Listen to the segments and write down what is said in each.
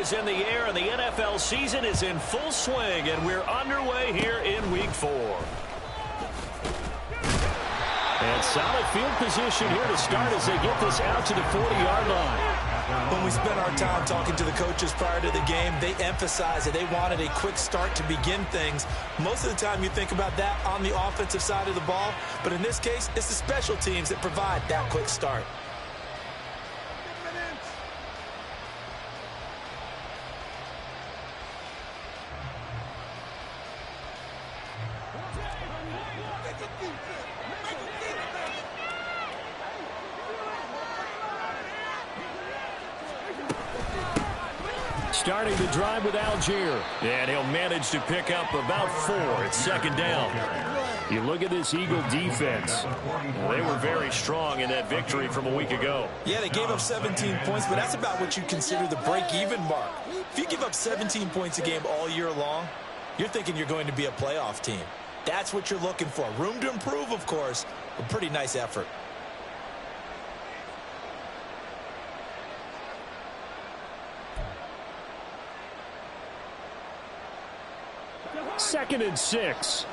is in the air, and the NFL season is in full swing, and we're underway here in Week 4. And solid field position here to start as they get this out to the 40-yard line. When we spent our time talking to the coaches prior to the game, they emphasized that they wanted a quick start to begin things. Most of the time you think about that on the offensive side of the ball, but in this case, it's the special teams that provide that quick start. Starting the drive with Algier. And he'll manage to pick up about 4. It's second down. You look at this Eagle defense. Well, they were very strong in that victory from a week ago. Yeah, they gave up 17 points, but that's about what you consider the break-even mark. If you give up 17 points a game all year long, you're thinking you're going to be a playoff team. That's what you're looking for. Room to improve, of course, but pretty nice effort. Second and 6.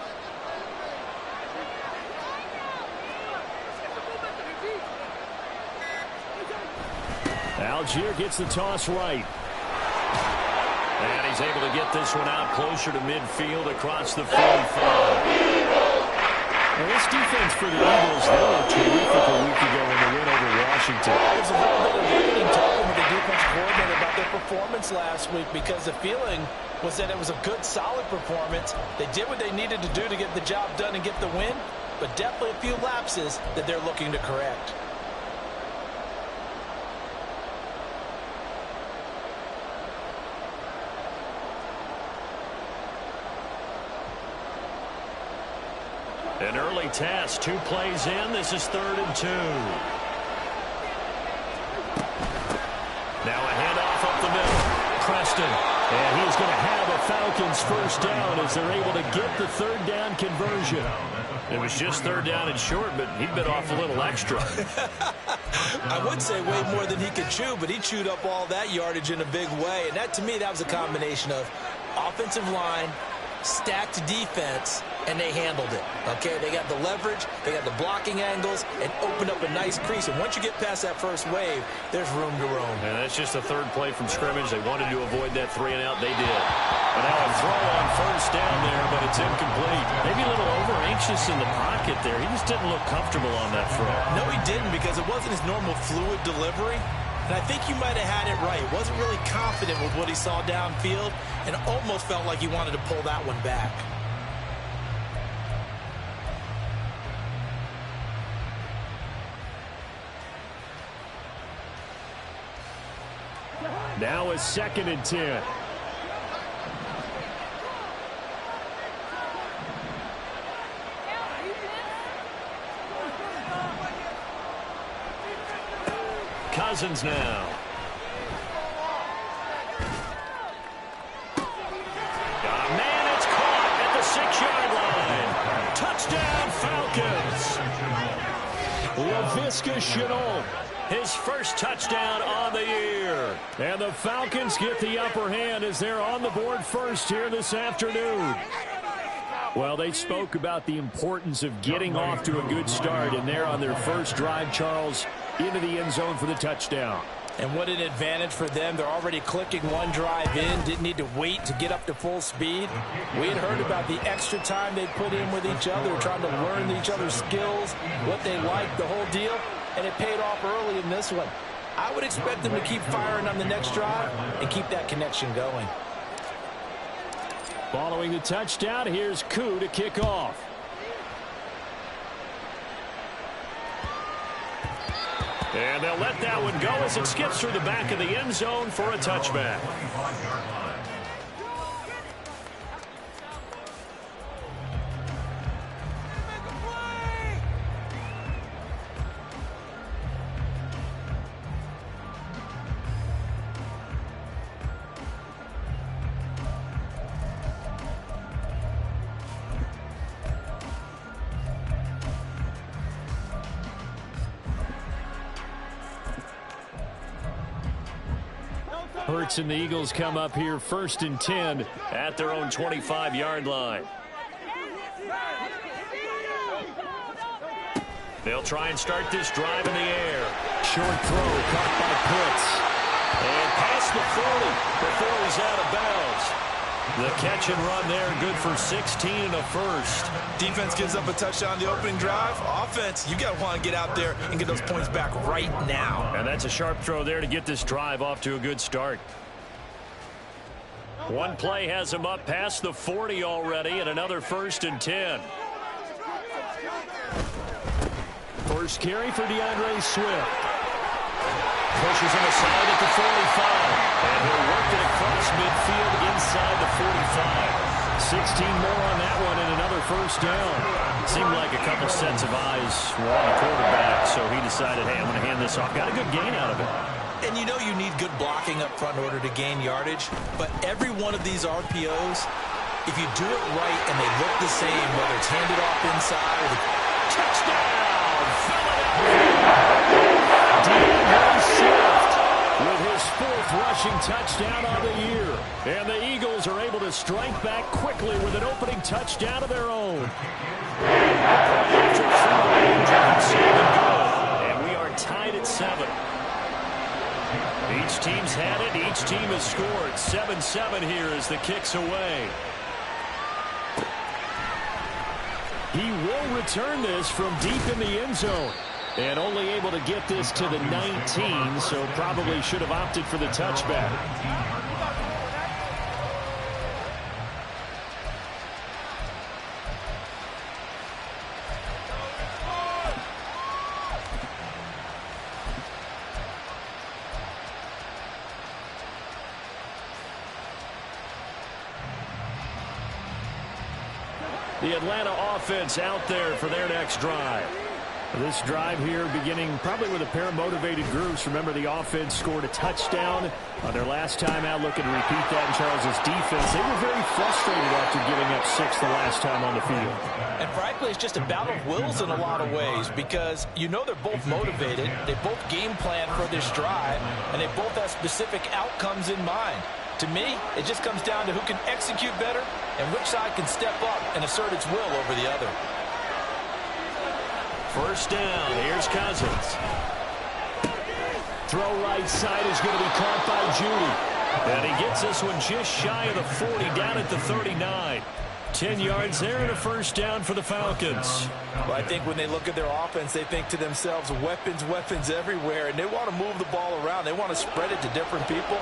Algier gets the toss right. And he's able to get this one out closer to midfield across the 45. Now this defense for the Eagles, they were terrific a week ago when they went over Washington. There's a little bit of waiting talking with the defense coordinator about their performance last week because the feeling was that it was a good, solid performance. They did what they needed to do to get the job done and get the win, but definitely a few lapses that they're looking to correct. An early test, 2 plays in. This is 3rd and 2. Now a handoff up the middle. Preston. And he's going to have a Falcons first down as they're able to get the 3rd down conversion. It was just 3rd down and short, but he bit off a little extra. I would say way more than he could chew, but he chewed up all that yardage in a big way. And that, to me, that was a combination of offensive line, stacked defense, and they handled it. Okay, they got the leverage, they got the blocking angles, and opened up a nice crease. And once you get past that first wave, there's room to roam. And that's just the 3rd play from scrimmage. They wanted to avoid that 3 and out. They did. But now a throw on first down there, but it's incomplete. Maybe a little over-anxious in the pocket there. He just didn't look comfortable on that throw. No, he didn't, because it wasn't his normal fluid delivery. And I think you might have had it right. Wasn't really confident with what he saw downfield and almost felt like he wanted to pull that one back. Now a 2nd and 10. Cousins now. Got a man, it's caught at the 6-yard line. Touchdown, Falcons. LaVisca Chenault, his first touchdown on the year. And the Falcons get the upper hand as they're on the board first here this afternoon. Well, they spoke about the importance of getting off to a good start, and they're on their first drive, Charles, into the end zone for the touchdown. And what an advantage for them. They're already clicking one drive in, didn't need to wait to get up to full speed. We had heard about the extra time they put in with each other, trying to learn each other's skills, what they liked, the whole deal, and it paid off early in this one. I would expect them to keep firing on the next drive and keep that connection going. Following the touchdown, here's Koo to kick off. And they'll let that one go as it skips through the back of the end zone for a touchback. Hurts and the Eagles come up here 1st and 10 at their own 25-yard line. They'll try and start this drive in the air. Short throw caught by Pitts. And past the 40 before he's out of bounds. The catch and run there, good for 16 and a first. Defense gives up a touchdown on the opening drive. Offense, you got to want to get out there and get those points back right now. And that's a sharp throw there to get this drive off to a good start. One play has him up past the 40 already, and another 1st and 10. First carry for DeAndre Swift. Pushes him aside at the 45. And he'll work it across midfield inside the 45. 16 more on that one and another first down. Seemed like a couple sets of eyes were on the quarterback, so he decided, hey, I'm going to hand this off. Got a good gain out of it. And you know you need good blocking up front in order to gain yardage. But every one of these RPOs, if you do it right and they look the same, whether it's handed off inside or the touchdown, DeAndre Swift with his 4th rushing touchdown on the year. And the Eagles are able to strike back quickly with an opening touchdown of their own. And we are tied at 7. Each team's had it. Each team has scored. 7-7 here as the kick's away. He will return this from deep in the end zone. And only able to get this to the 19, so probably should have opted for the touchback. The Atlanta offense out there for their next drive. This drive here beginning probably with a pair of motivated groups. Remember, the offense scored a touchdown on their last time out. Looking to repeat that in Charles's defense. They were very frustrated after giving up 6 the last time on the field. And frankly, it's just a battle of wills in a lot of ways because you know they're both motivated. They both game plan for this drive, and they both have specific outcomes in mind. To me, it just comes down to who can execute better and which side can step up and assert its will over the other. First down, here's Cousins. Throw right side is going to be caught by Judy. And he gets this one just shy of the 40, down at the 39. 10 yards there and a first down for the Falcons. Well, I think when they look at their offense, they think to themselves, weapons, weapons everywhere, and they want to move the ball around. They want to spread it to different people.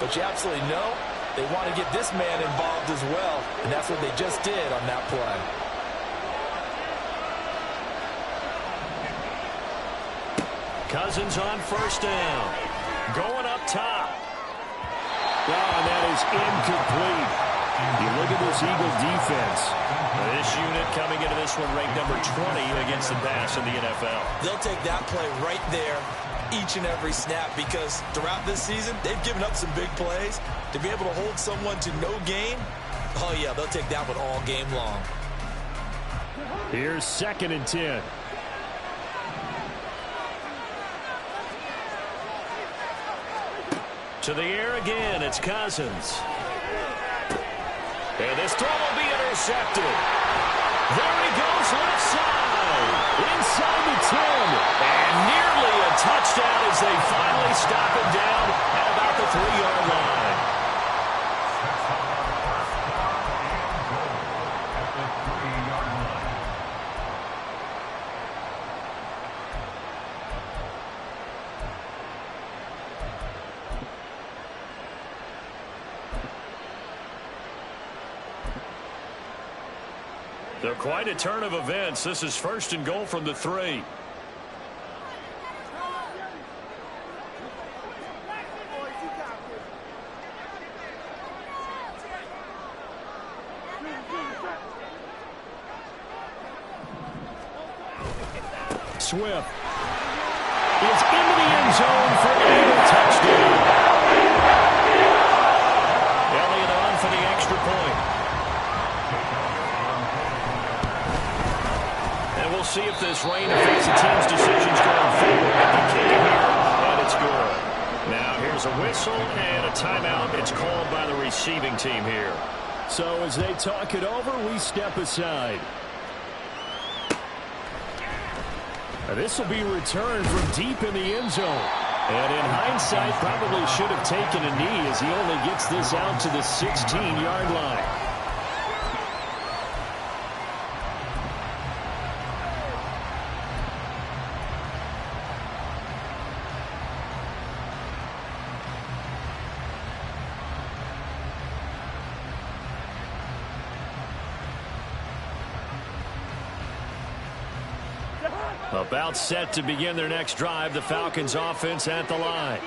But you absolutely know they want to get this man involved as well, and that's what they just did on that play. Cousins on first down. Going up top. Oh, and that is incomplete. You look at this Eagle defense. This unit coming into this one ranked number 20 against the pass in the NFL. They'll take that play right there each and every snap because throughout this season, they've given up some big plays. To be able to hold someone to no gain, oh yeah, they'll take that one all game long. Here's 2nd and 10. To the air again, it's Cousins. And this throw will be intercepted. There he goes, left side. Inside the 10. And nearly a touchdown as they finally stop him down at about the 3-yard line. They're quite a turn of events. This is 1st and goal from the 3. Swift is into the end zone for the Eagle touchdown. Elliott on for the extra point. And we'll see if this rain affects the team's decisions going forward. And it's good. Now here's There's a whistle and a timeout. It's called by the receiving team here. So as they talk it over, we step aside. This will be returned from deep in the end zone. And in hindsight, probably should have taken a knee as he only gets this out to the 16-yard line. About set to begin their next drive, the Falcons offense at the line.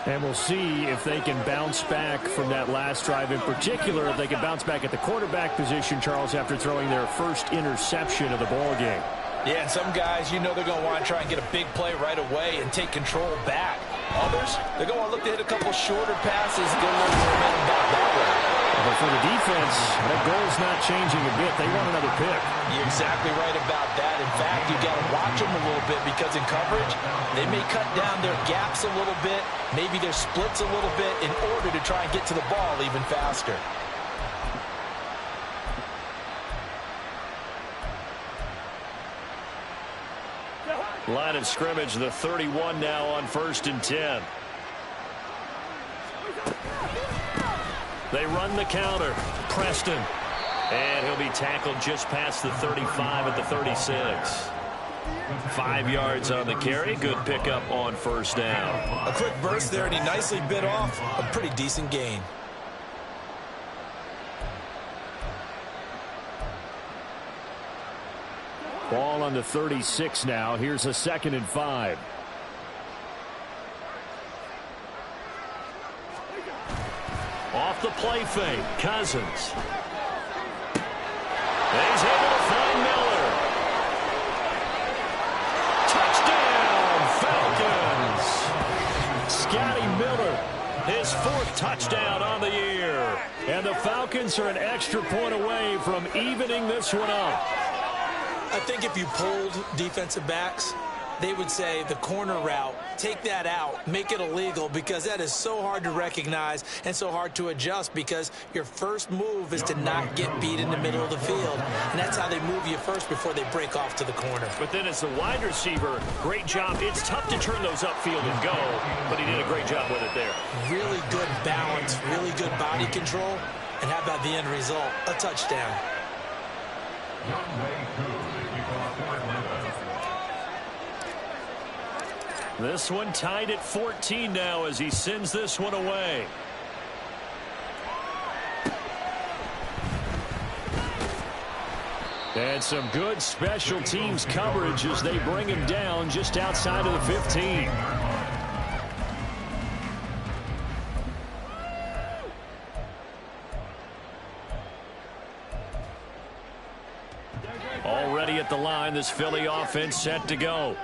And we'll see if they can bounce back from that last drive, in particular if they can bounce back at the quarterback position, Charles, after throwing their first interception of the ball game. Yeah, and some guys, you know they're going to want to try and get a big play right away and take control back. Others, they're going to look to hit a couple shorter passes, get a little momentum back that way. But for the defense, that goal's not changing a bit. They want another pick. You're exactly right about that. In fact, you've got to watch them a little bit because in coverage, they may cut down their gaps a little bit, maybe their splits a little bit in order to try and get to the ball even faster. Line of scrimmage, the 31 now on 1st and 10. They run the counter. Preston. And he'll be tackled just past the 35 at the 36. 5 yards on the carry. Good pickup on 1st down. A quick burst there, and he nicely bit off a pretty decent gain. Ball on the 36 now. Here's a 2nd and 5. Off the play fake, Cousins. And he's able to find Miller. Touchdown, Falcons! Scotty Miller, his 4th touchdown on the year. And the Falcons are an extra point away from evening this one up. I think if you polled defensive backs, they would say the corner route, take that out, make it illegal, because that is so hard to recognize and so hard to adjust, because your first move is to not get beat in the middle of the field. And that's how they move you first before they break off to the corner. But then as the wide receiver, great job. It's tough to turn those upfield and go, but he did a great job with it there. Really good balance, really good body control. And how about the end result? A touchdown. This one tied at 14 now as he sends this one away. And some good special teams coverage as they bring him down just outside of the 15. Already at the line, this Philly offense set to go.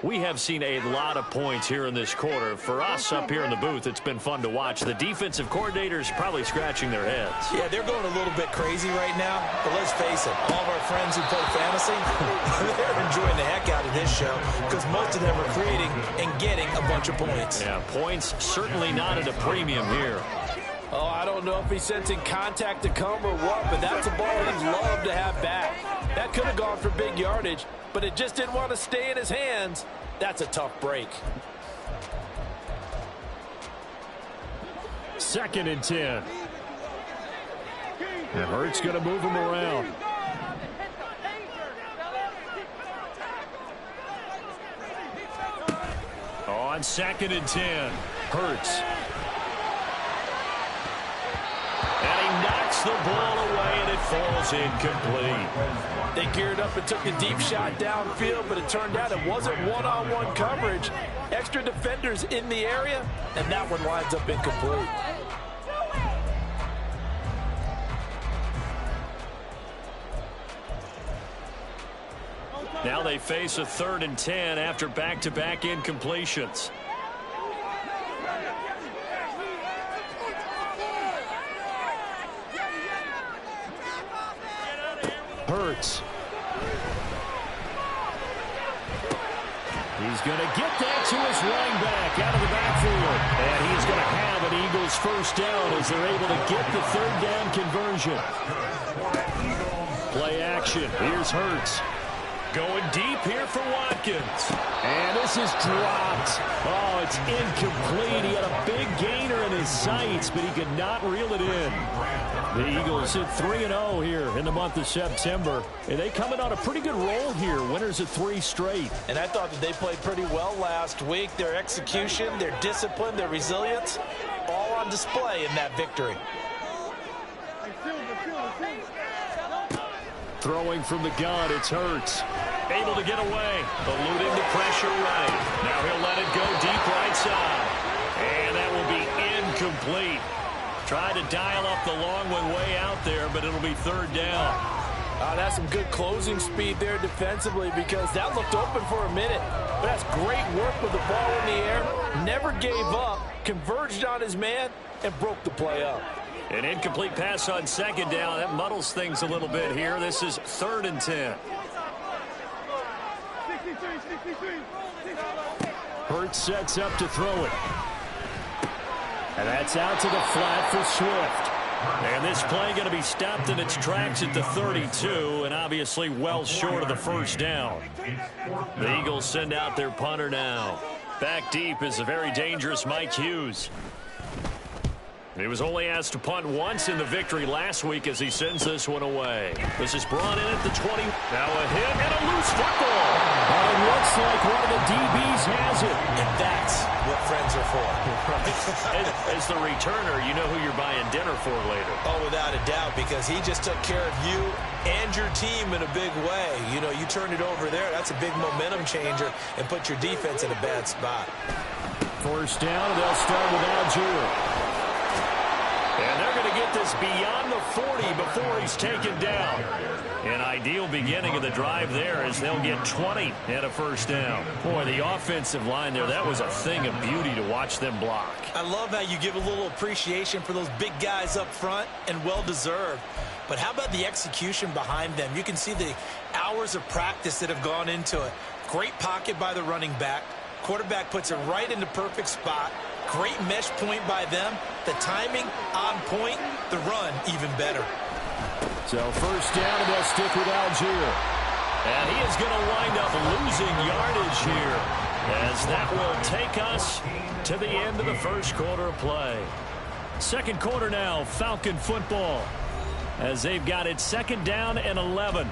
We have seen a lot of points here in this quarter. For us up here in the booth, it's been fun to watch. The defensive coordinators probably scratching their heads. Yeah, they're going a little bit crazy right now. But let's face it, all of our friends who play fantasy, they're enjoying the heck out of this show because most of them are creating and getting a bunch of points. Yeah, points certainly not at a premium here. Oh, I don't know if he's sensing contact to come or what, but that's a ball he'd love to have back. That could have gone for big yardage, but it just didn't want to stay in his hands. That's a tough break. 2nd and 10. And Hurts going to move him around. On 2nd and 10, Hurts. And he knocks the ball away, and it falls incomplete. They geared up and took a deep shot downfield, but it turned out it wasn't one-on-one coverage. Extra defenders in the area, and that one winds up incomplete. Now they face a 3rd and 10 after back-to-back incompletions. Hurts. He's going to get that to his running back out of the backfield. And he's going to have an Eagles first down as they're able to get the third down conversion. Play action. Here's Hurts. Going deep here for Watkins. And this is dropped. Oh, it's incomplete. He had a big gainer in his sights, but he could not reel it in. The Eagles hit 3-0 here in the month of September. And they coming on a pretty good roll here. Winners of 3 straight. And I thought that they played pretty well last week. Their execution, their discipline, their resilience, all on display in that victory. Throwing from the gun, it's Hurts. Able to get away. Eluding the pressure right. Now he'll let it go deep right side. And that will be incomplete. Tried to dial up the long one way out there, but it'll be third down. That's some good closing speed there defensively because that looked open for a minute. But that's great work with the ball in the air. Never gave up. Converged on his man and broke the play up. An incomplete pass on second down. That muddles things a little bit here. This is 3rd and 10. Hurts sets up to throw it. And that's out to the flat for Swift. And this play going to be stopped in its tracks at the 32, and obviously well short of the first down. The Eagles send out their punter now. Back deep is a very dangerous Mike Hughes. He was only asked to punt once in the victory last week as he sends this one away. This is brought in at the 20. Now a hit and a loose football. It looks like one of the DBs has it. And that's what friends are for. As the returner, you know who you're buying dinner for later. Oh, without a doubt, because he just took care of you and your team in a big way. You know, you turned it over there. That's a big momentum changer and put your defense in a bad spot. First down, and they'll start with Algier. And they're going to get this beyond the 40 before he's taken down. An ideal beginning of the drive there as they'll get 20 and a first down. Boy, the offensive line there, that was a thing of beauty to watch them block. I love how you give a little appreciation for those big guys up front, and well-deserved. But how about the execution behind them? You can see the hours of practice that have gone into it. Great pocket by the running back. Quarterback puts it right in the perfect spot. Great mesh point by them. The timing on point. The run even better. So first down, and they'll stick with Algier. And he is going to wind up losing yardage here as that will take us to the end of the first quarter of play. Second quarter now, Falcon football as they've got it 2nd down and 11.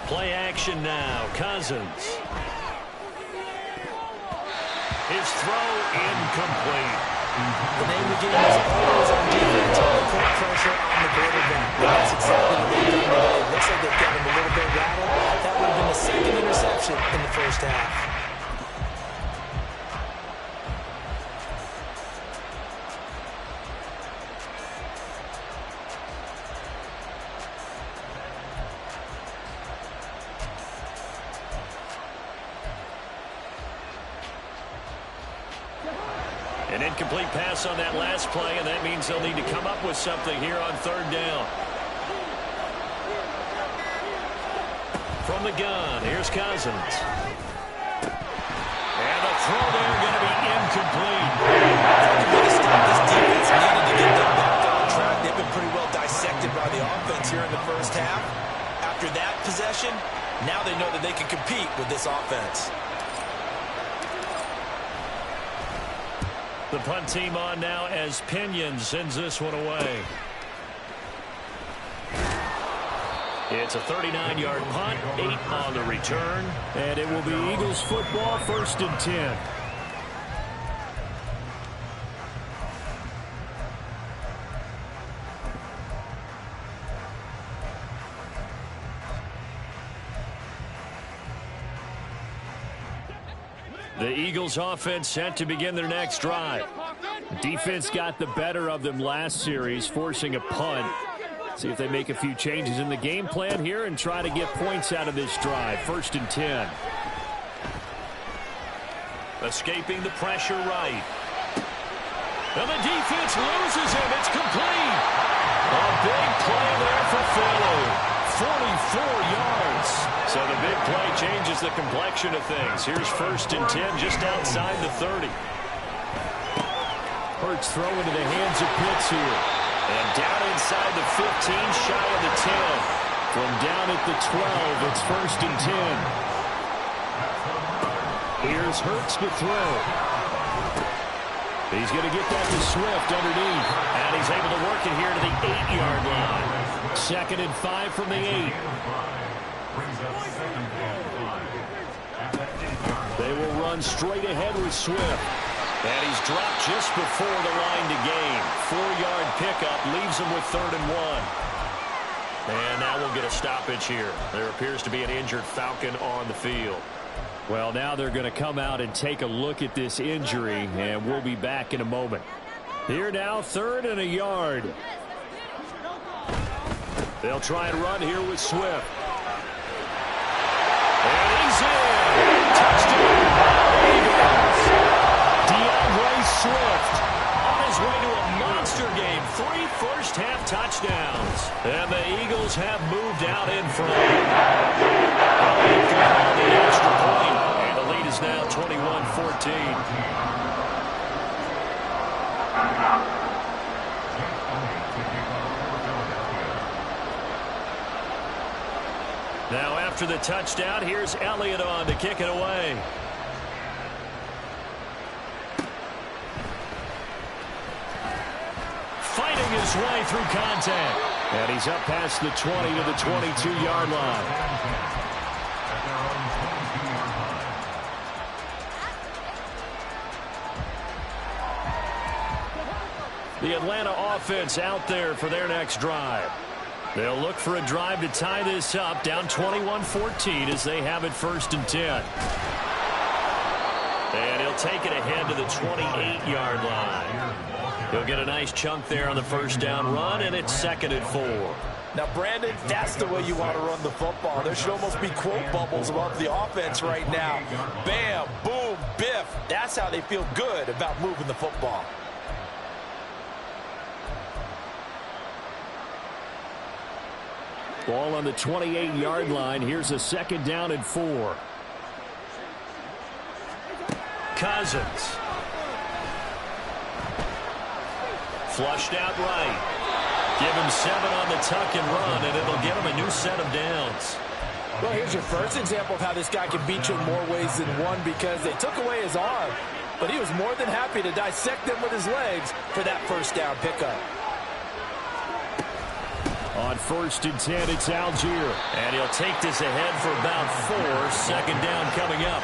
Play action now. Cousins. His throw incomplete. The name of the game is always on defense. Put pressure on the quarterback. That's exactly what they've done today. Looks like they've got him a little bit rattled. That would have been the 2nd interception in the first half. An incomplete pass on that last play, and that means they'll need to come up with something here on 3rd down. From the gun, here's Cousins. And the throw there going to be incomplete. This defense needed to get them back on track. They've been pretty well dissected by the offense here in the first half. After that possession, now they know that they can compete with this offense. The punt team on now as Pinion sends this one away. It's a 39-yard punt, 8 on the return, and it will be Eagles football, 1st and 10. The Eagles offense set to begin their next drive. Defense got the better of them last series, forcing a punt. See if they make a few changes in the game plan here and try to get points out of this drive. 1st and 10. Escaping the pressure right. And the defense loses him. It's complete. A big play there for Philly. 44 yards. So the big play changes the complexion of things. Here's 1st and 10 just outside the 30. Hurts throw into the hands of Pitts here. And down inside the 15, shy of the 10. From down at the 12, it's 1st and 10. Here's Hurts to throw. He's going to get that to Swift underneath. And he's able to work it here to the 8-yard line. 2nd and 5 from the 8. They will run straight ahead with Swift. And he's dropped just before the line to gain. 4-yard pickup leaves him with 3rd and 1. And now we'll get a stoppage here. There appears to be an injured Falcon on the field. Well, now they're going to come out and take a look at this injury, and we'll be back in a moment. Here now, 3rd and a yard. They'll try and run here with Swift. And he's in. Touchdown, Eagles. Swift on his way to a monster game. 3 first-half touchdowns. And the Eagles have moved out in front. On the extra point. And the lead is now 21-14. Now after the touchdown, here's Elliott on to kick it away. Fighting his way through contact. And he's up past the 20 to the 22-yard line. The Atlanta offense out there for their next drive. They'll look for a drive to tie this up, down 21-14 as they have it 1st and 10. And he'll take it ahead to the 28-yard line. He'll get a nice chunk there on the 1st down run, and it's 2nd and 4. Now, Brandon, that's the way you want to run the football. There should almost be quote bubbles above the offense right now. Bam, boom, biff. That's how they feel good about moving the football. Ball on the 28-yard line. Here's a 2nd down and 4. Cousins. Flushed out right. Give him 7 on the tuck and run, and it'll give him a new set of downs. Well, here's your first example of how this guy can beat you in more ways than one, because they took away his arm, but he was more than happy to dissect them with his legs for that 1st down pickup. On 1st and 10, it's Algier. And he'll take this ahead for about 4. 2nd down coming up.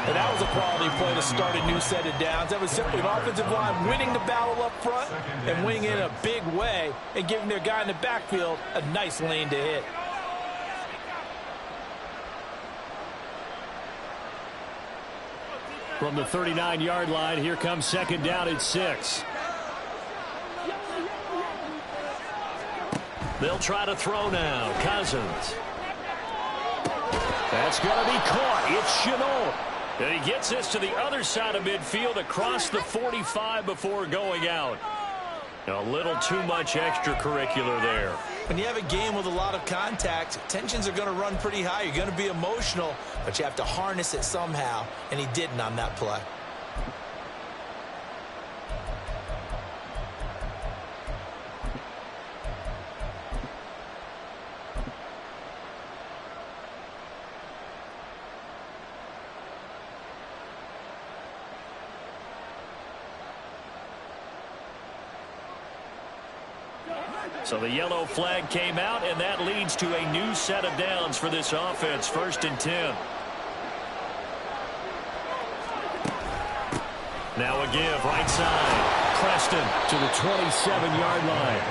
And that was a quality play to start a new set of downs. That was simply an offensive line winning the battle up front and winning in a big way and giving their guy in the backfield a nice lane to hit. From the 39-yard line, here comes 2nd down at 6. They'll try to throw now. Cousins. That's going to be caught. It's Chenault. And he gets this to the other side of midfield across the 45 before going out. A little too much extracurricular there. When you have a game with a lot of contact, tensions are going to run pretty high. You're going to be emotional, but you have to harness it somehow, and he didn't on that play. So the yellow flag came out, and that leads to a new set of downs for this offense. 1st and 10. Now a give right side. Preston to the 27-yard line.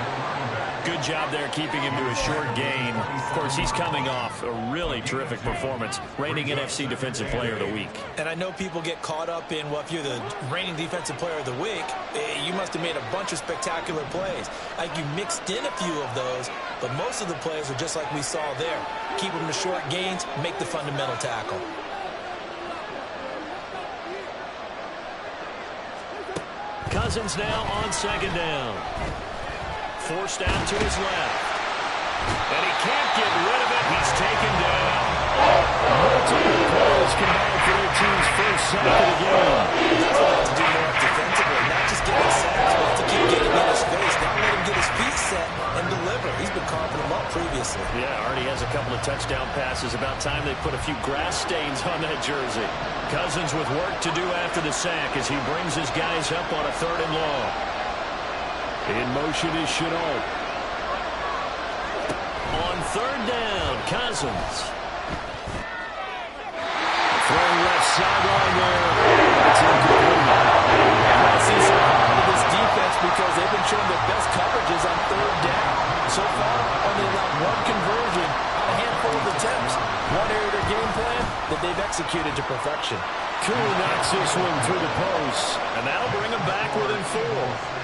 Good job there keeping him to a short gain. Of course, he's coming off a really terrific performance, reigning NFC Defensive Player of the Week. And I know people get caught up in, well, if you're the reigning Defensive Player of the Week, you must have made a bunch of spectacular plays. Like you mixed in a few of those, but most of the plays are just like we saw there. Keep them to short gains, make the fundamental tackle. Cousins now on second down. Forced out to his left. And he can't get rid of it. He's taken down. Multiple players combined for their team's first sack of the game. That's what have to do more defensively, not just getting sacks, but to keep getting in his face. Now let him get his feet set and deliver. He's been carving them up previously. Yeah, already has a couple of touchdown passes. About time they put a few grass stains on that jersey. Cousins with work to do after the sack as he brings his guys up on a 3rd and long. In motion is Chenault. On 3rd down, Cousins. Throwing left sideline there. It's incomplete. I see some out of this defense because they've been showing their best coverages on 3rd down. So far, only allowed one conversion on a handful of attempts. One area of their game plan that they've executed to perfection. Koo knocks this one through the post, and that'll bring them back within 4.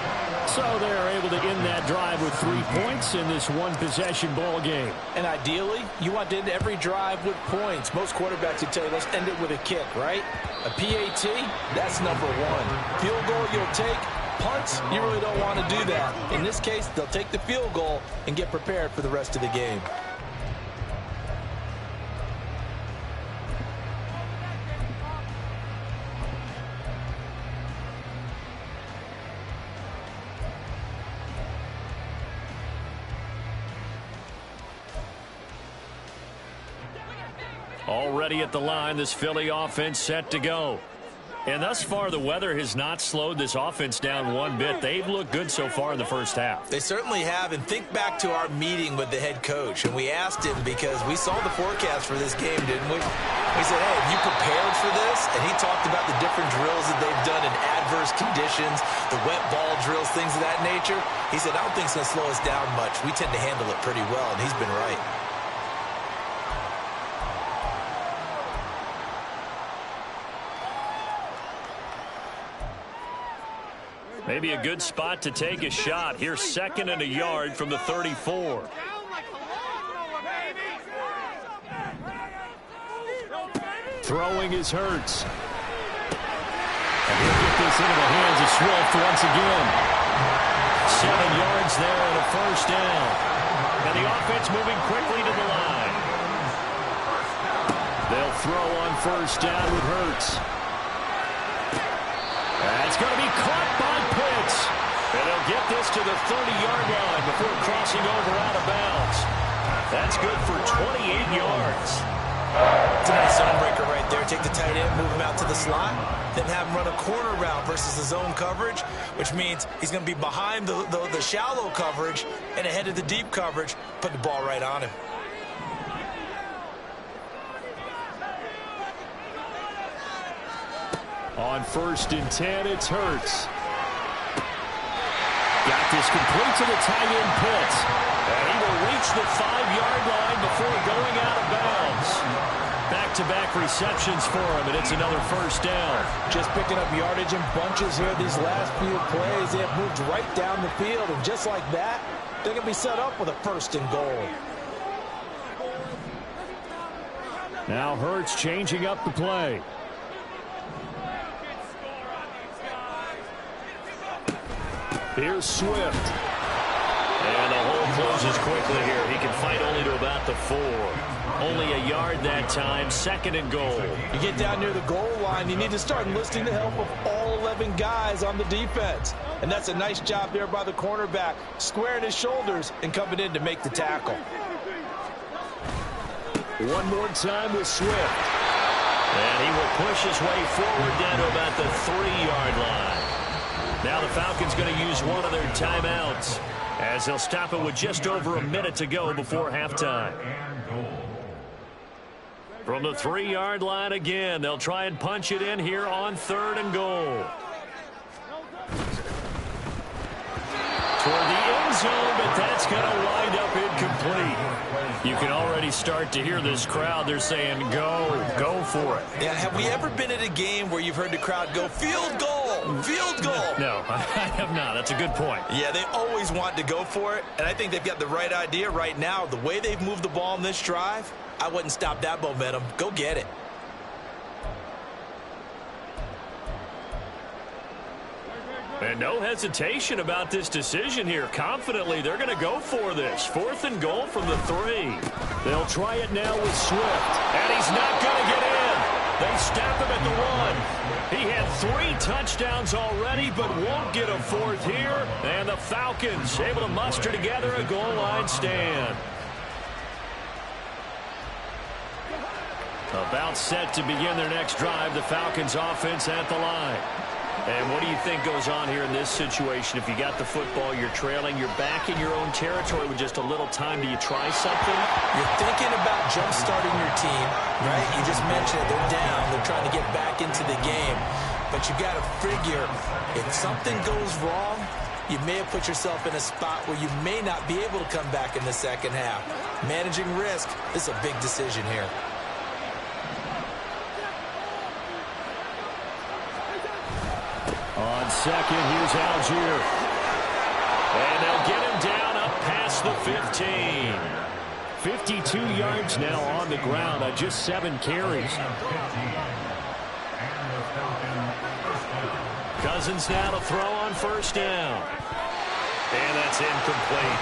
So they're able to end that drive with 3 points in this one-possession ball game. And ideally, you want to end every drive with points. Most quarterbacks would tell you, let's end it with a kick, right? A PAT, that's number 1. Field goal you'll take. Punts, you really don't want to do that. In this case, they'll take the field goal and get prepared for the rest of the game. Already at the line, this Philly offense set to go. And thus far, the weather has not slowed this offense down one bit. They've looked good so far in the first half. They certainly have. And think back to our meeting with the head coach. And we asked him because we saw the forecast for this game, didn't we? We said, hey, have you prepared for this? And he talked about the different drills that they've done in adverse conditions, the wet ball drills, things of that nature. He said, I don't think it's going to slow us down much. We tend to handle it pretty well, and he's been right. Maybe a good spot to take a shot. Here's 2nd and a yard from the 34. Throwing is Hurts. And he'll get this into the hands of Swift once again. 7 yards there and a first down. And the offense moving quickly to the line. They'll throw on first down with Hurts. It's going to be caught by Pitts. And they'll get this to the 30-yard line before crossing over out of bounds. That's good for 28 yards. It's a nice zone breaker right there. Take the tight end, move him out to the slot, then have him run a corner route versus the zone coverage, which means he's going to be behind the shallow coverage and ahead of the deep coverage. Put the ball right on him. On 1st and 10, it's Hurts. Got this complete to the tight end Pitts. And he will reach the 5-yard line before going out of bounds. Back-to-back receptions for him, and it's another first down. Just picking up yardage in bunches here these last few plays. They have moved right down the field, and just like that, they're going to be set up with a 1st and goal. Now Hurts changing up the play. Here's Swift. And the hole closes quickly here. He can fight only to about the 4. Only a yard that time. 2nd and goal. You get down near the goal line, you need to start enlisting the help of all 11 guys on the defense. And that's a nice job there by the cornerback, squaring his shoulders and coming in to make the tackle. One more time with Swift. And he will push his way forward down to about the 3-yard line. Now the Falcons going to use one of their timeouts as they'll stop it with just over a minute to go before halftime. From the 3-yard line again, they'll try and punch it in here on 3rd and goal. for the end zone, but that's going to wind up incomplete. You can already start to hear this crowd. They're saying, go for it. Yeah, have we ever been at a game where you've heard the crowd go, field goal, field goal? No, I have not. That's a good point. Yeah, they always want to go for it, and I think they've got the right idea right now. The way they've moved the ball in this drive, I wouldn't stop that momentum. Go get it. And no hesitation about this decision here. Confidently, they're going to go for this. 4th and goal from the 3. They'll try it now with Swift. And he's not going to get in. They stop him at the 1. He had 3 touchdowns already, but won't get a 4th here. And the Falcons able to muster together a goal line stand. About set to begin their next drive. The Falcons offense at the line. And what do you think goes on here in this situation? If you got the football, you're trailing, you're back in your own territory with just a little time. Do you try something? You're thinking about jump-starting your team, right? You just mentioned it. They're down. They're trying to get back into the game. But you got to figure, if something goes wrong, you may have put yourself in a spot where you may not be able to come back in the second half. Managing risk is a big decision here. On second, here's Algier. And they'll get him down up past the 15. 52 yards now on the ground on just 7 carries. Cousins now to throw on 1st down. And that's incomplete.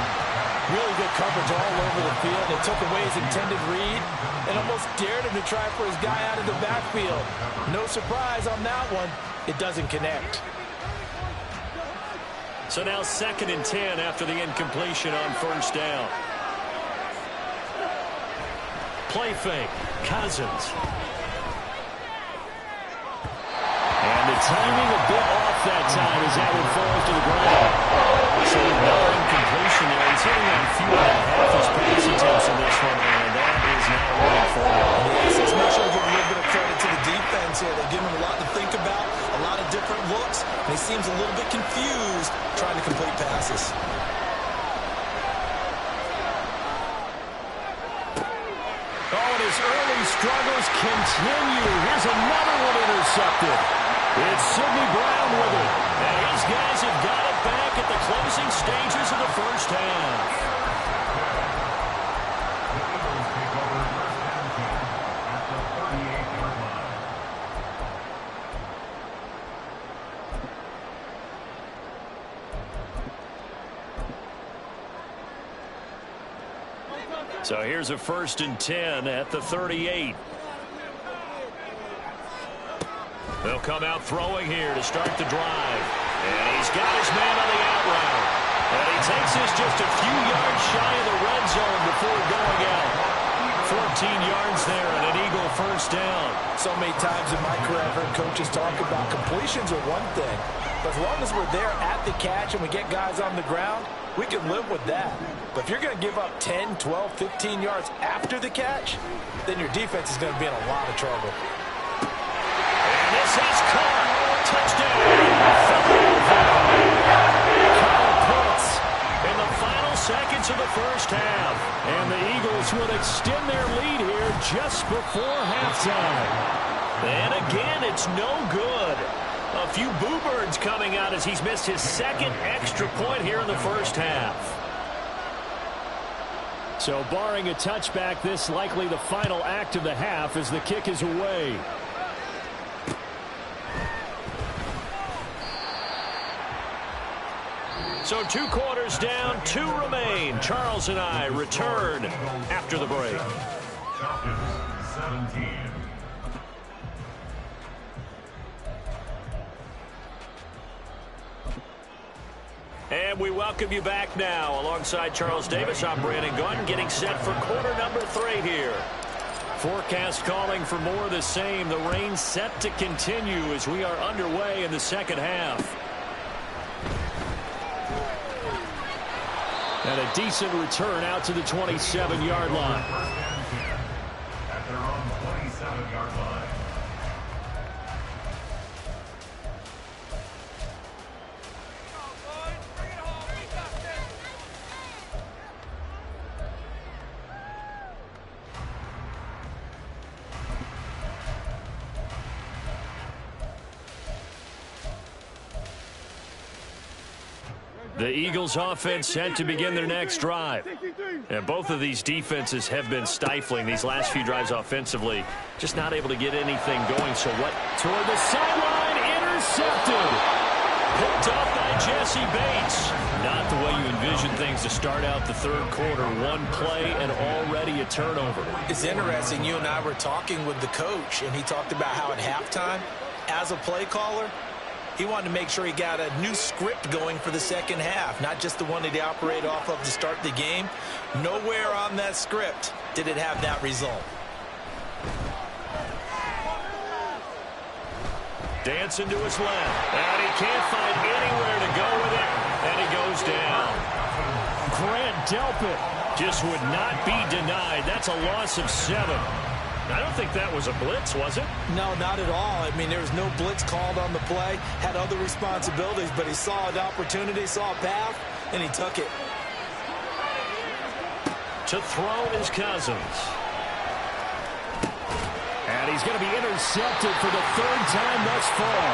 Really good coverage all over the field. They took away his intended read and almost dared him to try for his guy out of the backfield. No surprise on that one. It doesn't connect. So now 2nd and 10 after the incompletion on 1st down. Play fake. Cousins. And the timing a bit off that time as that one falls to the ground. So no incompletion there. He's hitting on fewer than half his pass attempts in this one, and that is not working for him. Yes, let's make sure we give a little bit of credit to the defense here. They give him a lot to think about, a lot of different looks, and he seems a little bit confused trying to complete passes. Oh, and his early struggles continue. Here's another one intercepted. It's Sidney Brown with it. And his guys have got it back at the closing stages of the 1st half. So here's a 1st and 10 at the 38. They'll come out throwing here to start the drive. And he's got his man on the out route. And he takes this just a few yards shy of the red zone before going out. 14 yards there and an Eagle 1st down. So many times in my career I've heard coaches talk about completions are one thing. But as long as we're there at the catch and we get guys on the ground, we can live with that. But if you're going to give up 10, 12, 15 yards after the catch, then your defense is going to be in a lot of trouble. And this is caught. Touchdown. Kyle Pitts in the final seconds of the 1st half. And the Eagles will extend their lead here just before halftime. And again, it's no good. A few boo birds coming out as he's missed his 2nd extra point here in the 1st half. So barring a touchback, this likely the final act of the half as the kick is away. So 2 quarters down, 2 remain. Charles and I return after the break. Falcons 17. And we welcome you back now. Alongside Charles Davis, I'm Brandon Gunn, getting set for quarter number 3 here. Forecast calling for more of the same. The rain set to continue as we are underway in the 2nd half. And a decent return out to the 27-yard line. At their own 27-yard line. The Eagles offense set to begin their next drive. And both of these defenses have been stifling these last few drives offensively. Just not able to get anything going. So what? Toward the sideline, intercepted. Picked up by Jesse Bates. Not the way you envision things to start out the third quarter. One play and already a turnover. It's interesting. You and I were talking with the coach, and he talked about how at halftime, as a play caller, he wanted to make sure he got a new script going for the second half, not just the one that he operated off of to start the game. Nowhere on that script did it have that result. Dancing to his left, and he can't find anywhere to go with it, and he goes down. Grant Delpit just would not be denied. That's a loss of 7. I don't think that was a blitz, was it? No, not at all. I mean, there was no blitz called on the play, had other responsibilities, but he saw an opportunity, saw a path, and he took it. To throw is Cousins. And he's going to be intercepted for the third time thus far.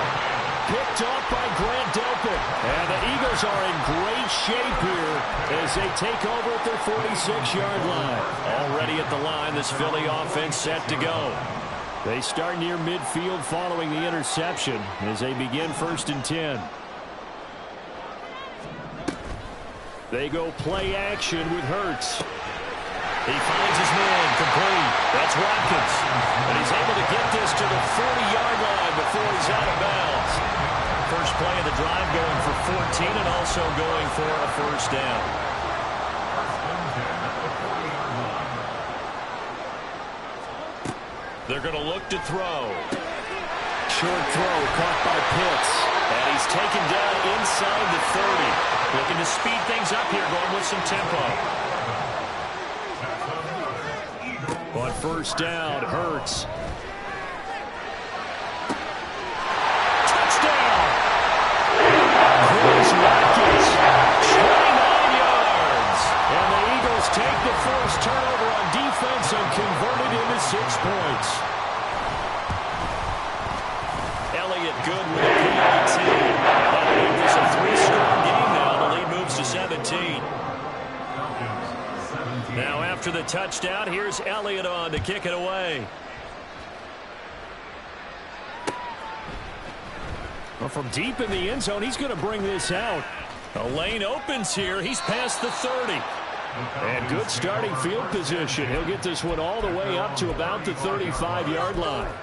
Picked off by Grant Delpit. And the Eagles are in great shape here as they take over at their 46-yard line. Already at the line, this Philly offense set to go. They start near midfield following the interception as they begin 1st and 10. They go play action with Hurts. He finds his man complete. That's Watkins. And he's able to get this to the 40-yard line before he's out of bounds. First play of the drive going for 14 and also going for a first down. They're going to look to throw. Short throw caught by Pitts. And he's taken down inside the 30. Looking to speed things up here, going with some tempo. On first down, Hurts. Touchdown! Chris Watkins, 29 yards. And the Eagles take the first turnover on defense and convert it into 6 points. Elliott good with a PAT. It's a 3-score game now. The lead moves to 17. Now after the touchdown, here's Elliott on to kick it away. Well, from deep in the end zone, he's going to bring this out. A lane opens here. He's past the 30. And good starting field position. He'll get this one all the way up to about the 35-yard line.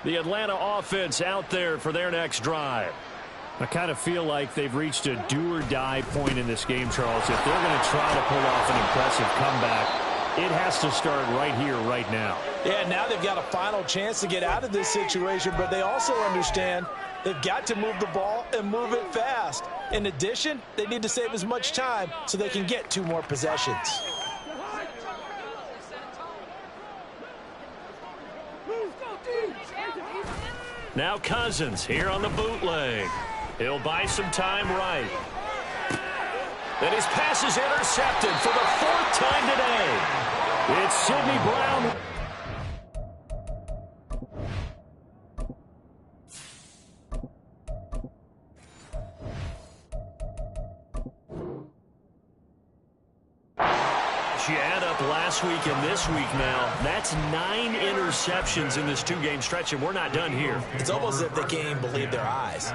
The Atlanta offense out there for their next drive. I kind of feel like they've reached a do-or-die point in this game, Charles. If they're going to try to pull off an impressive comeback, it has to start right here, right now. Yeah, now they've got a final chance to get out of this situation, but they also understand they've got to move the ball and move it fast. In addition, they need to save as much time so they can get 2 more possessions. Now Cousins here on the bootleg. He'll buy some time right. And his pass is intercepted for the 4th time today. It's Sidney Brown. You add up last week and this week now, that's 9 interceptions in this 2-game stretch, and we're not done here. It's almost as if they can't even believe their eyes.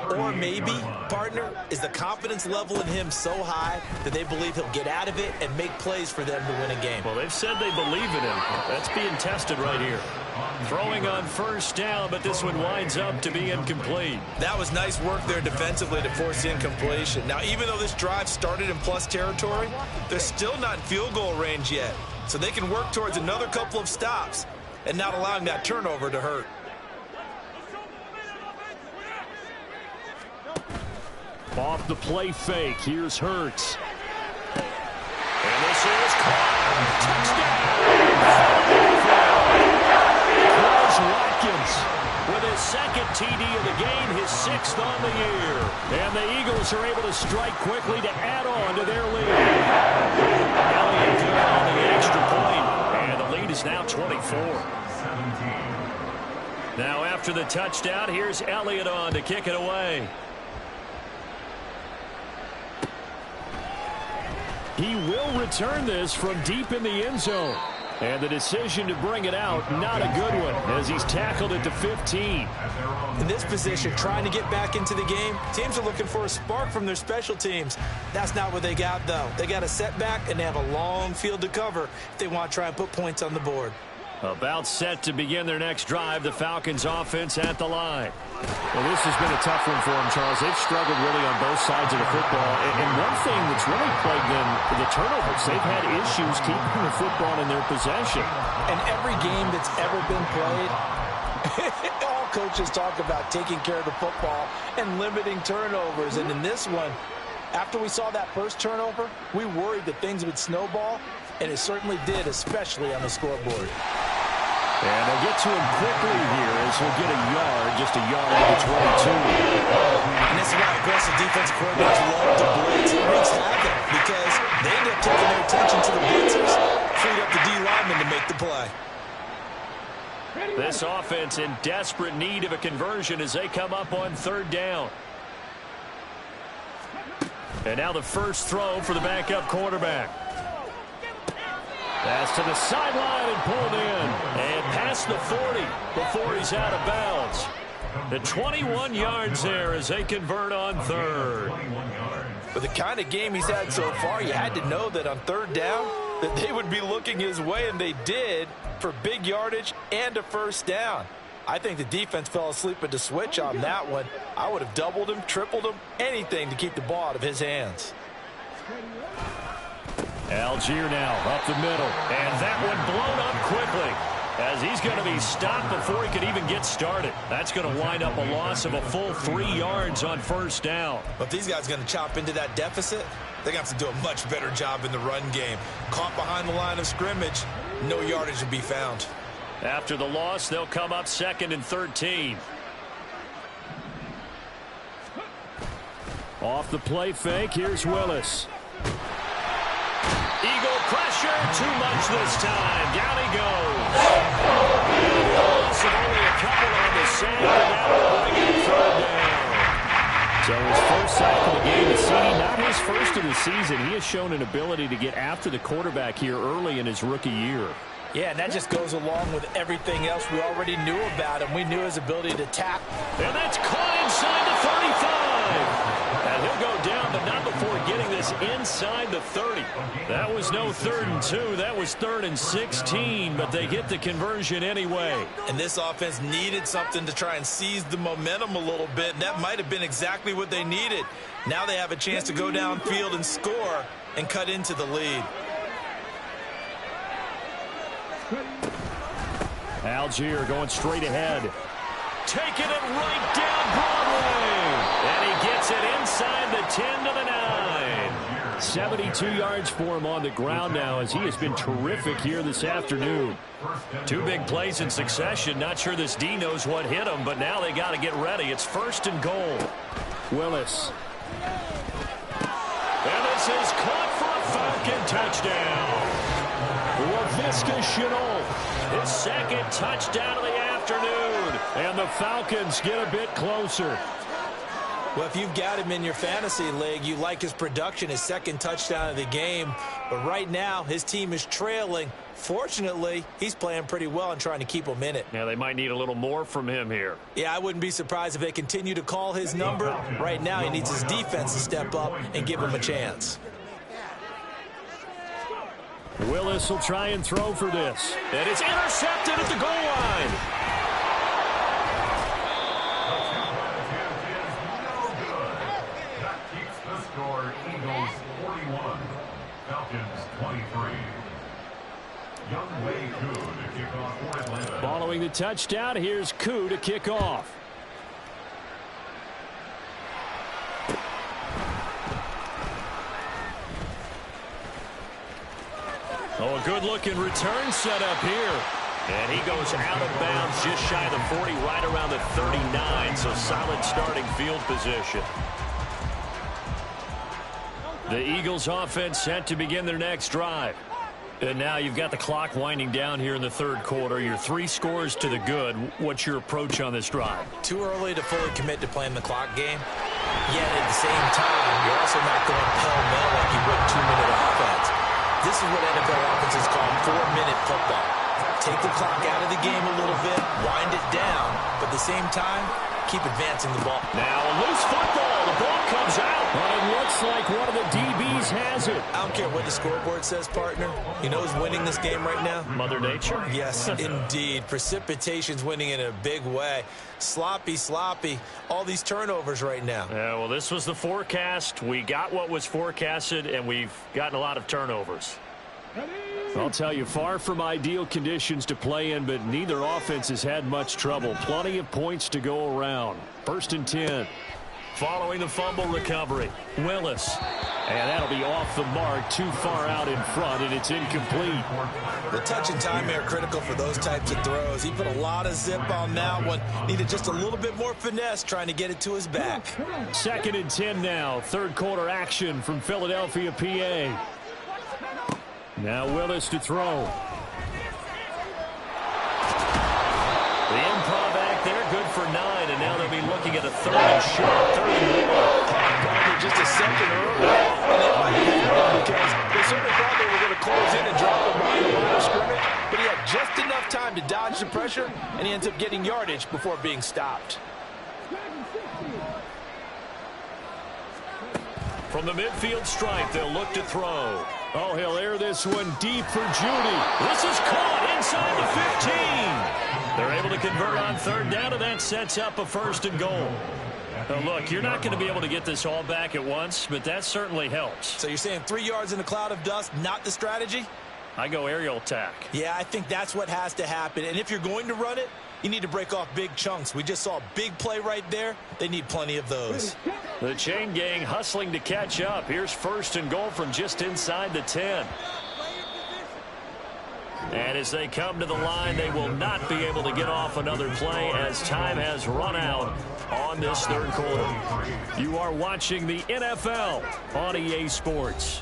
Or maybe, partner, is the confidence level in him so high that they believe he'll get out of it and make plays for them to win a game. Well, they've said they believe in him. That's being tested right here. Throwing on first down, but this one winds up to be incomplete. That was nice work there defensively to force the incompletion. Now, even though this drive started in plus territory, they're still not in field goal range yet. So they can work towards another couple of stops and not allowing that turnover to hurt. Off the play fake, here's Hurts. And this is caught. Touchdown! Watkins with his 2nd TD of the game, his 6th on the year. And the Eagles are able to strike quickly to add on to their lead. Elliott good on the extra point, and the lead is now 24. Now after the touchdown, here's Elliott on to kick it away. He will return this from deep in the end zone. And the decision to bring it out, not a good one, as he's tackled at the 15. In this position, trying to get back into the game, teams are looking for a spark from their special teams. That's not what they got, though. They got a setback, and they have a long field to cover if they want to try and put points on the board. About set to begin their next drive, the Falcons offense at the line. Well, this has been a tough one for them, Charles. They've struggled really on both sides of the football. And one thing that's really plagued them, the turnovers. They've had issues keeping the football in their possession. And every game that's ever been played, all coaches talk about taking care of the football and limiting turnovers. And in this one, after we saw that first turnover, we worried that things would snowball, and it certainly did, especially on the scoreboard. And they'll get to him quickly here as he'll get a yard, just a yard to the 22. And this is why aggressive defensive coordinators love to blitz. It wreaks havoc because they end up taking their attention to the blitzers, freed up the D lineman to make the play. This offense in desperate need of a conversion as they come up on third down. And now the first throw for the backup quarterback. Pass to the sideline and pulled in. And past the 40 before he's out of bounds. The 21 yards there as they convert on third. For the kind of game he's had so far, you had to know that on third down that they would be looking his way, and they did, for big yardage and a first down. I think the defense fell asleep at the switch on that one. I would have doubled him, tripled him, anything to keep the ball out of his hands. Algier now up the middle, and that one blown up quickly as he's going to be stopped before he could even get started. That's going to wind up a loss of a full 3 yards on first down. But if these guys are going to chop into that deficit, they're going to have to do a much better job in the run game. Caught behind the line of scrimmage, no yardage to be found. After the loss, they'll come up 2nd and 13. Off the play fake, here's Willis. Eagle pressure, too much this time. Down he goes. Loss of only a couple on the sand, and that will bring him third down. So his first sack of the game is not his first of the season. He has shown an ability to get after the quarterback here early in his rookie year. Yeah, and that just goes along with everything else we already knew about him. We knew his ability to tap. And that's caught inside the 35. And he'll go down, but not before getting this inside the 30. That was no 3rd and 2. That was 3rd and 16, but they get the conversion anyway. And this offense needed something to try and seize the momentum a little bit, and that might have been exactly what they needed. Now they have a chance to go downfield and score and cut into the lead. Algier going straight ahead. Taking it right down Broadway. And he gets it inside the 10 to the 9. 72 yards for him on the ground now as he has been terrific here this afternoon. 2 big plays in succession. Not sure this D knows what hit him, but now they got to get ready. It's 1st and goal. Willis. And this is caught for a Falcon touchdown. Laviska Shenault, his 2nd touchdown of the afternoon. And the Falcons get a bit closer. Well, if you've got him in your fantasy league, you like his production, his 2nd touchdown of the game. But right now, his team is trailing. Fortunately, he's playing pretty well and trying to keep them in it. Yeah, they might need a little more from him here. Yeah, I wouldn't be surprised if they continue to call his number. Right now, he needs his defense to step up and give him a chance. Willis will try and throw for this. And it's intercepted at the goal line. Eagles 41, Falcons 23. Young Wei Koo to kick off for Atlanta. Following the touchdown, here's Koo to kick off. Oh, a good-looking return set up here. And he goes out of bounds just shy of the 40, right around the 39, so solid starting field position. The Eagles offense set to begin their next drive. And now you've got the clock winding down here in the third quarter. You're 3 scores to the good. What's your approach on this drive? Too early to fully commit to playing the clock game. Yet at the same time, you're also not going pell-mell like you would 2-minute offense. This is what NFL offenses call 4-minute football. Take the clock out of the game a little bit, wind it down, but at the same time, keep advancing the ball. Now a loose football. The ball comes out. But it looks like one of the DBs has it. I don't care what the scoreboard says, partner. You know who's winning this game right now? Mother Nature? Yes, indeed. Precipitation's winning in a big way. Sloppy. All these turnovers right now. Yeah, well, this was the forecast. We got what was forecasted, and we've gotten a lot of turnovers. I'll tell you, far from ideal conditions to play in, but neither offense has had much trouble. Plenty of points to go around. 1st and 10. Following the fumble recovery, Willis. And that'll be off the mark, too far out in front, and it's incomplete. The touch and time are critical for those types of throws. He put a lot of zip on that one. Needed just a little bit more finesse trying to get it to his back. 2nd and 10 now. Third quarter action from Philadelphia, PA. Now Willis to throw. The improv act there, good for 9, and now they'll be looking at a 3rd and short, 3rd and 1. Just a second early, and it might be because they certainly thought they were going to close in and drop him behind the line of scrimmage, but he had just enough time to dodge the pressure, and he ends up getting yardage before being stopped. From the midfield stripe, they'll look to throw. Oh, he'll air this one deep for Judy. This is caught inside the 15. They're able to convert on 3rd down, and that sets up a 1st and goal. Now, look, you're not going to be able to get this all back at once, but that certainly helps. So you're saying 3 yards in a cloud of dust, not the strategy? I go aerial attack. Yeah, I think that's what has to happen. And if you're going to run it, you need to break off big chunks. We just saw a big play right there. They need plenty of those. The chain gang hustling to catch up. Here's 1st and goal from just inside the 10. And as they come to the line, they will not be able to get off another play as time has run out on this third quarter. You are watching the NFL on EA Sports.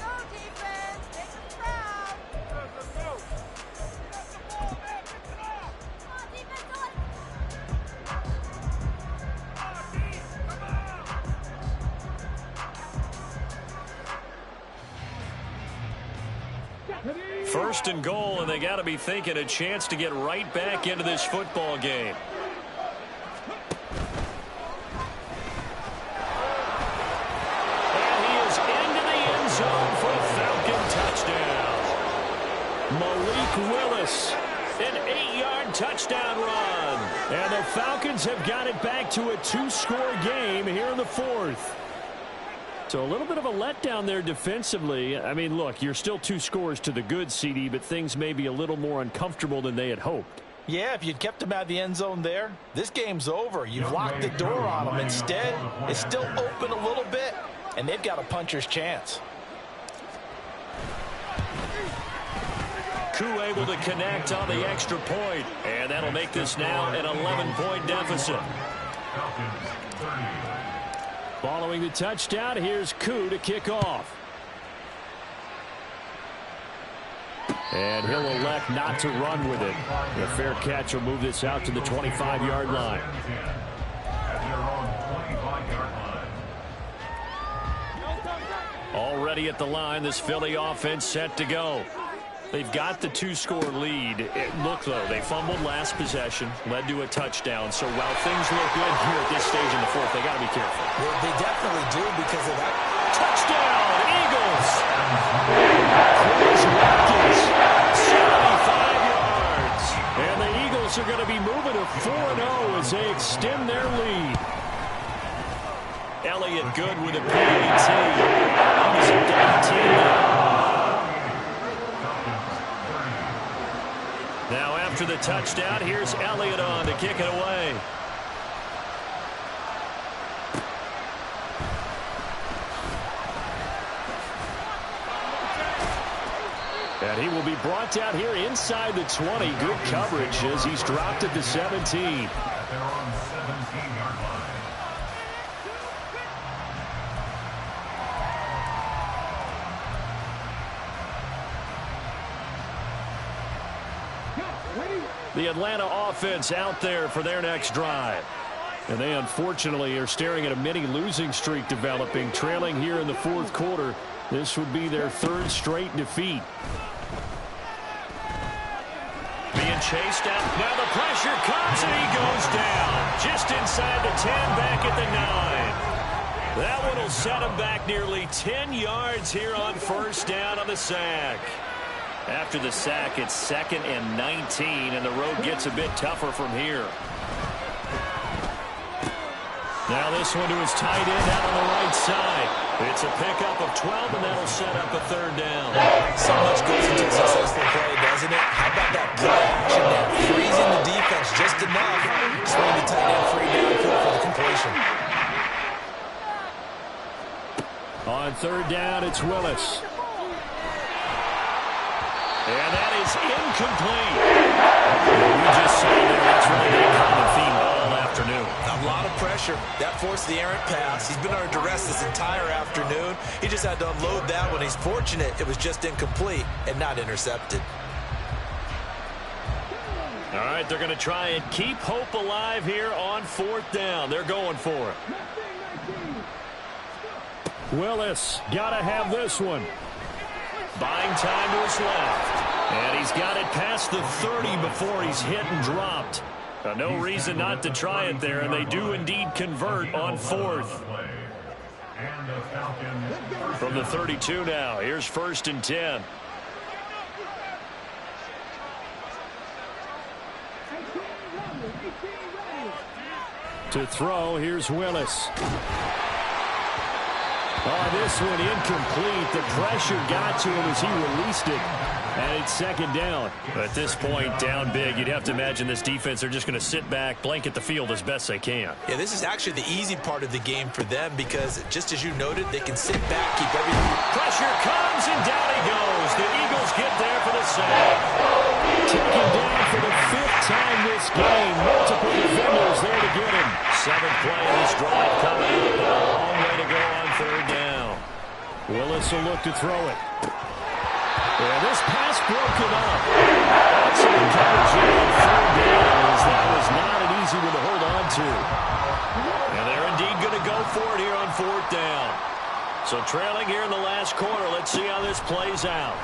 First and goal, and they got to be thinking a chance to get right back into this football game. And he is into the end zone for a Falcon touchdown. Malik Willis, an 8-yard touchdown run. And the Falcons have got it back to a 2-score game here in the 4th. So a little bit of a letdown there defensively. I mean, look, you're still 2 scores to the good, CD, but things may be a little more uncomfortable than they had hoped. Yeah, if you'd kept him out of the end zone there, this game's over. You've locked the door on him. Instead, it's still open a little bit, and they've got a puncher's chance. Koo able to connect on the extra point, and that'll make this now an 11-point deficit. Following the touchdown, here's Koo to kick off. And he'll elect not to run with it. A fair catch will move this out to the 25-yard line. Already at the line, this Philly offense set to go. They've got the 2-score lead. Look, though, they fumbled last possession, led to a touchdown. So while things look good here at this stage in the 4th, they got to be careful. Well, they definitely do because of that. Touchdown, Eagles! Chris Watkins, 75 yards. And the Eagles are going to be moving to 4-0 as they extend their lead. Elliott good with a PAT. He's up to 18 now. Now after the touchdown, here's Elliott on to kick it away. And he will be brought down here inside the 20. Good coverage as he's dropped at the 17. The Atlanta offense out there for their next drive. And they unfortunately are staring at a mini losing streak developing, trailing here in the fourth quarter. This would be their third straight defeat. Being chased out. Now the pressure comes and he goes down. Just inside the 10, back at the 9. That one will set him back nearly 10 yards here on first down on the sack. After the sack, it's 2nd and 19, and the road gets a bit tougher from here. Now this one to his tight end out on the right side. It's a pickup of 12, and that'll set up a third down. So much goes into a successful play, doesn't it? How about that play action there? Freezing the defense just enough. Swing the tight end free downfield for the completion. On third down, it's Willis. And that is incomplete. We just saw there, that's really been a common theme all afternoon. A lot of pressure. That forced the errant pass. He's been under duress this entire afternoon. He just had to unload that one. He's fortunate it was just incomplete and not intercepted. All right, they're going to try and keep hope alive here on fourth down. They're going for it. Willis, got to have this one. Buying time to his left. And he's got it past the 30 before he's hit and dropped. No reason not to try it there, and they do indeed convert on fourth. From the 32 now, here's 1st and 10. To throw, here's Willis. Oh, this one incomplete. The pressure got to him as he released it. And it's 2nd down. At this point, down big, you'd have to imagine this defense are just going to sit back, blanket the field as best they can. Yeah, this is actually the easy part of the game for them because, just as you noted, they can sit back, keep everything. Pressure comes, and down he goes. The Eagles get there for the sack. Taken down for the 5th time this game. Multiple defenders there to get him. 7th play of this drive coming up. A long way to go on third down. Willis will look to throw it. And this pass broken up. Excellent coverage here on third down, as that was not an easy one to hold on to. And they're indeed going to go for it here on fourth down. So trailing here in the last quarter. Let's see how this plays out.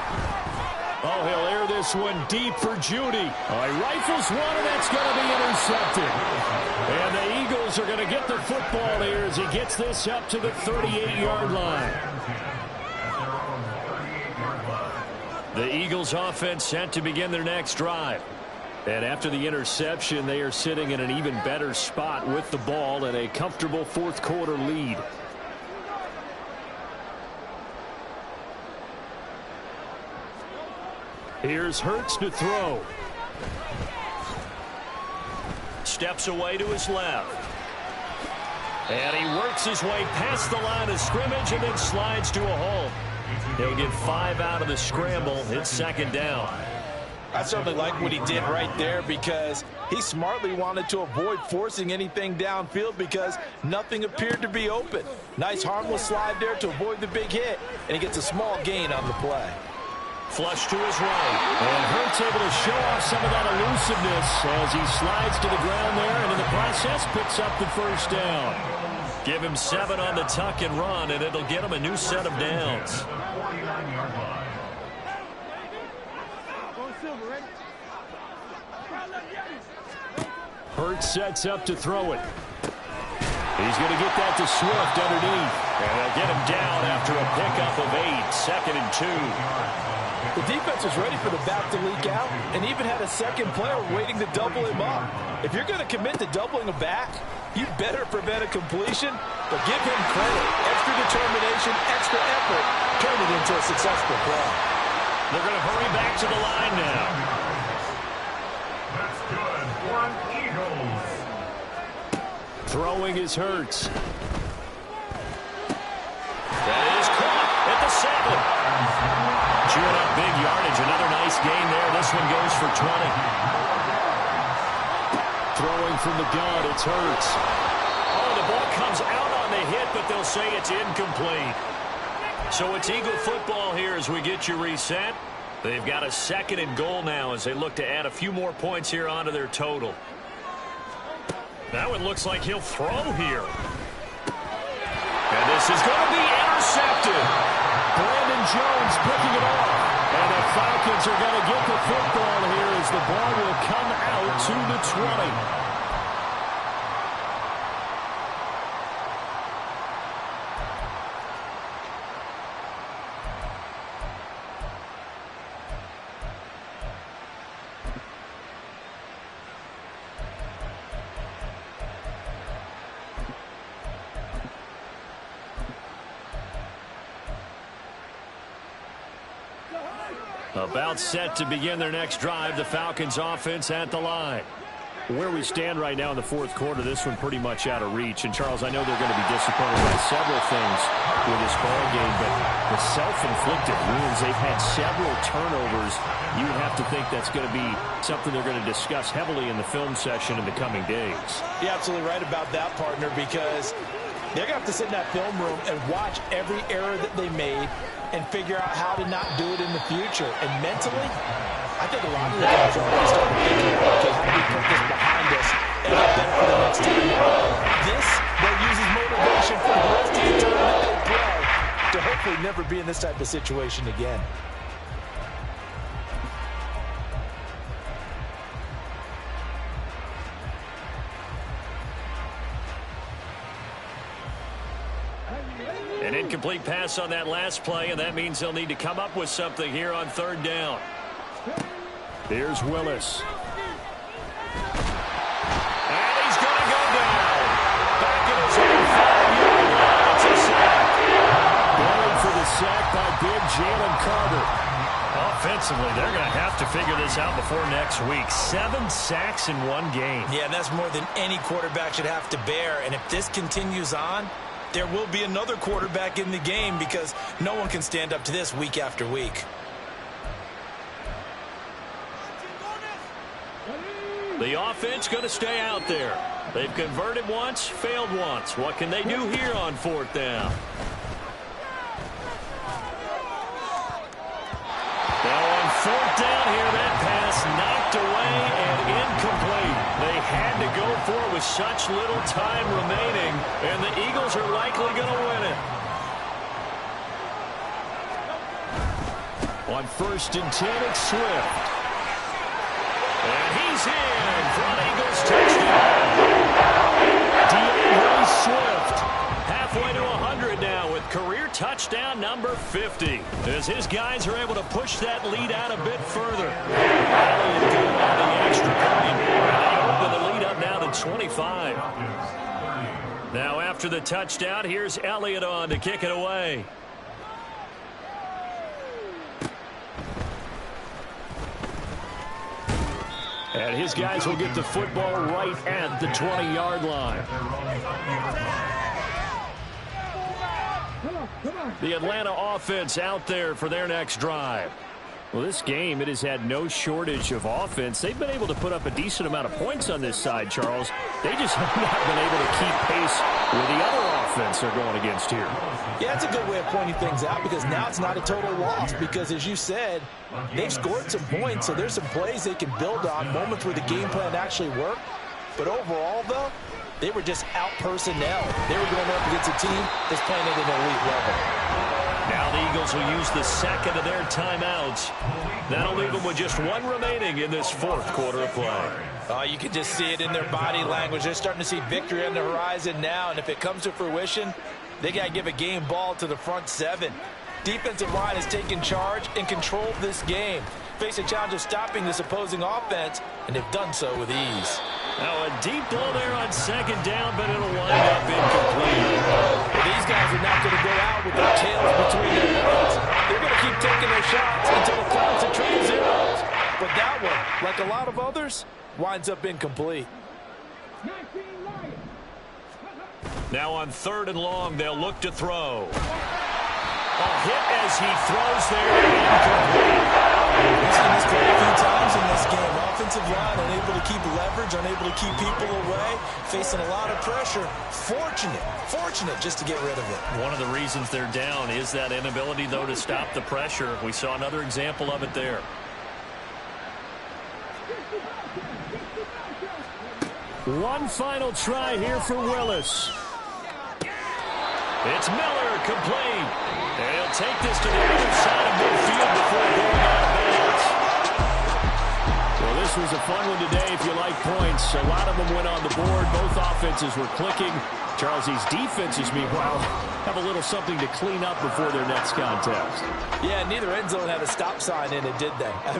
Oh, he'll air this one deep for Judy. Oh, he rifles one, and that's going to be intercepted. And the Eagles are going to get the football here as he gets this up to the 38-yard line. The Eagles offense set to begin their next drive. And after the interception, they are sitting in an even better spot with the ball and a comfortable fourth quarter lead. Here's Hurts to throw. Steps away to his left. And he works his way past the line of scrimmage and then slides to a hole. He'll get 5 out of the scramble. It's 2nd down. I certainly like what he did right there because he smartly wanted to avoid forcing anything downfield because nothing appeared to be open. Nice harmless slide there to avoid the big hit, and he gets a small gain on the play. Flush to his right. And Hurts able to show off some of that elusiveness as he slides to the ground there, and in the process picks up the first down. Give him 7 on the tuck and run, and it'll get him a new set of downs. Hurts sets up to throw it. He's going to get that to Swift underneath. And they'll get him down after a pickup of 8. 2nd and 2. The defense was ready for the back to leak out and even had a second player waiting to double him up. If you're going to commit to doubling a back, you better prevent a completion, but give him credit. Extra determination, extra effort, turn it into a successful play. They're going to hurry back to the line now. That's good for Eagles. Throwing is Hurts. That is caught at the 7. Chewing up big yardage. Another nice gain there. This one goes for 20. Throwing from the gun, it's Hurts. Oh, the ball comes out on the hit, but they'll say it's incomplete. So it's Eagle football here as we get you reset. They've got a 2nd and goal now as they look to add a few more points here onto their total. That one looks like he'll throw here. And this is going to be intercepted. Brandon Jones picking it off. And the Falcons are going to get the football here as the ball will come out to the 20. About set to begin their next drive. The Falcons offense at the line. Where we stand right now in the 4th quarter, this one pretty much out of reach. And, Charles, I know they're going to be disappointed by several things with this ball game, but the self-inflicted wounds, they've had several turnovers. You would have to think that's going to be something they're going to discuss heavily in the film session in the coming days. You're absolutely right about that, partner, because they're going to have to sit in that film room and watch every error that they made and figure out how to not do it in the future. And mentally, I think a lot of the guys are already starting to think about, okay, how do we put this behind us and get better for the next time? This, that uses motivation for the rest of the time that they play to hopefully never be in this type of situation again. An incomplete pass on that last play, and that means they'll need to come up with something here on 3rd down. Here's Willis. And he's going to go down. Back at his own 5-yard line. It's a sack. Going for the sack by big Jalen Carter. Offensively, they're going to have to figure this out before next week. 7 sacks in one game. Yeah, and that's more than any quarterback should have to bear. And if this continues on, there will be another quarterback in the game because no one can stand up to this week after week. The offense going to stay out there. They've converted once, failed once. What can they do here on 4th down? Now on 4th down here, that pass knocked away and incomplete. They had to go for it with such little time remaining, and the Eagles are likely going to win it. On 1st and 10, it's Swift. And he's in for an Eagles touchdown. DeAndre Swift, halfway to 100 now with career touchdown number 50. As his guys are able to push that lead out a bit further. Elliott good on the extra point. They open the lead up now to 25. Now after the touchdown, here's Elliott on to kick it away. And his guys will get the football right at the 20-yard line. The Atlanta offense out there for their next drive. Well, this game, it has had no shortage of offense. They've been able to put up a decent amount of points on this side, Charles. They just have not been able to keep pace with the other offense they're going against here. Yeah, it's a good way of pointing things out because now it's not a total loss because, as you said, they've scored some points, so there's some plays they can build on, moments where the game plan actually worked. But overall, though, they were just out personnel. They were going up against a team that's playing at an elite level. Now the Eagles will use the 2nd of their timeouts. That'll leave them with just 1 remaining in this 4th quarter of play. You can just see it in their body language. They're starting to see victory on the horizon now, and if it comes to fruition, they got to give a game ball to the front 7. Defensive line has taken charge and controlled this game. Face a challenge of stopping this opposing offense, and they've done so with ease. Now a deep ball there on 2nd down, but it'll wind up incomplete. These guys are not going to go out with their tails between their legs. They're going to keep taking their shots until the clock's at triple zeros. But that one, like a lot of others, winds up incomplete. Now on 3rd and long, they'll look to throw. A hit as he throws there, incomplete. We've seen this play a few times in this game. Offensive line unable to keep leverage, unable to keep people away, facing a lot of pressure. Fortunate just to get rid of it. One of the reasons they're down is that inability, though, to stop the pressure. We saw another example of it there. One final try here for Willis. It's Miller, complete. And he'll take this to the other side of midfield before going out of bounds. Well, this was a fun one today if you like points. A lot of them went on the board. Both offenses were clicking. Charles, these defenses, meanwhile, have a little something to clean up before their next contest. Yeah, neither end zone had a stop sign in it, did they? I mean,